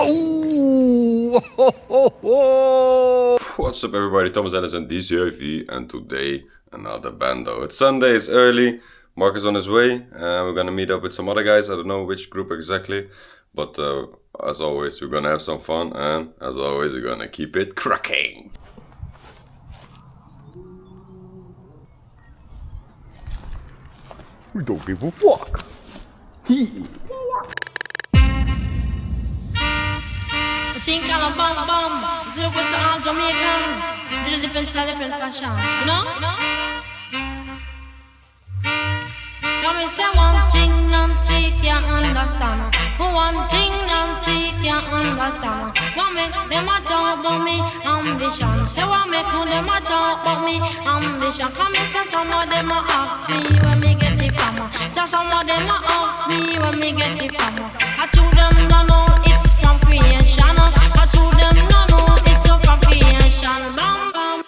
Oh! Ho, ho, ho. What's up everybody, Thomas Ellis and DCIV, and today another Bando. It's Sunday, it's early, Mark is on his way, and we're gonna meet up with some other guys. I don't know which group exactly, but as always we're gonna have some fun, and as always we're gonna keep it cracking. We don't give a fuck. Think on a bum bum, look what's on Jamaican, little different style, different fashion, you know? Tell me say one thing Nancy can't understand. One thing Nancy can't understand. What make them a talk about me ambition? Say what make them a talk about me ambition? Come and say some of them a ask me where me get it from. Just some of them a ask me where me get it from. I told them no no it's from creation. I told them no no it's from creation. Bam bam.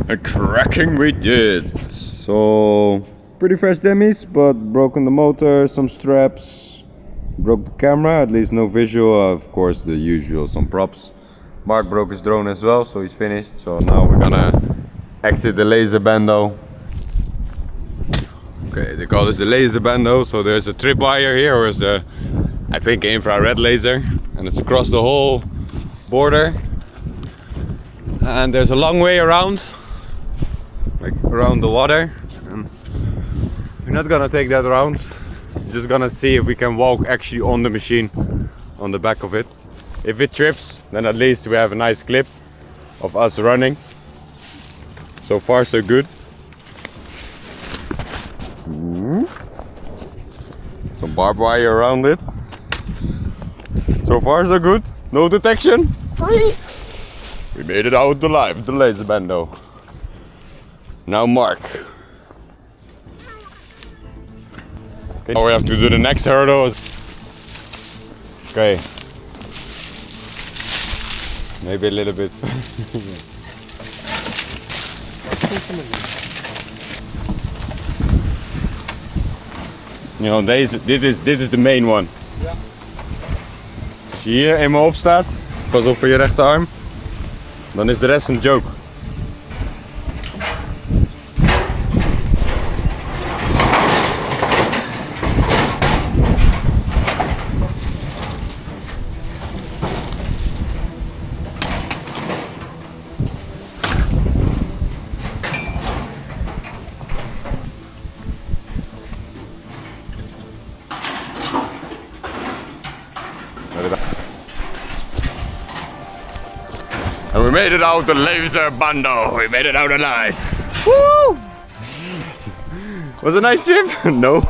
A cracking we did. So pretty fresh demis, but broken the motor, some straps, broke the camera, at least no visual, of course the usual, some props. Mark broke his drone as well, so he's finished. So now we're gonna exit the laser Bando Okay, they call this the laser bando. So there's a tripwire here, or is the, I think, infrared laser, and it's across the whole border. And there's a long way around, like around the water. And we're not gonna take that round. We're just gonna see if we can walk actually on the machine, on the back of it. If it trips, then at least we have a nice clip of us running. So far, so good. Some barbed wire around it. So far, so good. No detection. Free. We made it out alive, the laser bando. Now Mark. Okay. Now we have to do the next hurdle. Okay. Maybe a little bit. You know, dit is de main one. Ja. Als je hier eenmaal op staat, pas op voor je rechterarm, dan is de rest een joke. And we made it out the laser bando. We made it out alive. Woo! Was it a nice trip? No.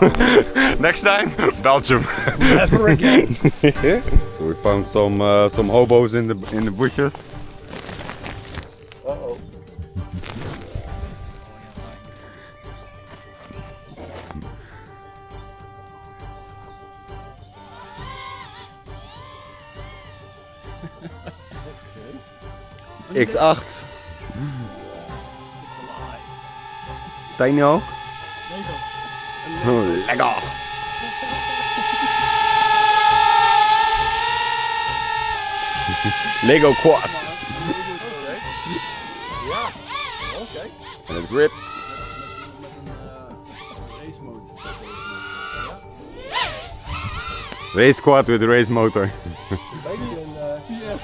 Next time, Belgium. Never again. So we found some hobos in the bushes. Uh-oh. X8. Tiny hoog? Oh, lekker. Lego quad. Ja, oké. And it rips. Race quad with race motor. Yes.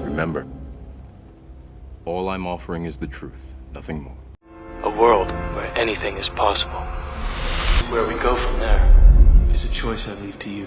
Remember, all I'm offering is the truth, nothing more. A world where anything is possible. Where we go from there is a choice I leave to you.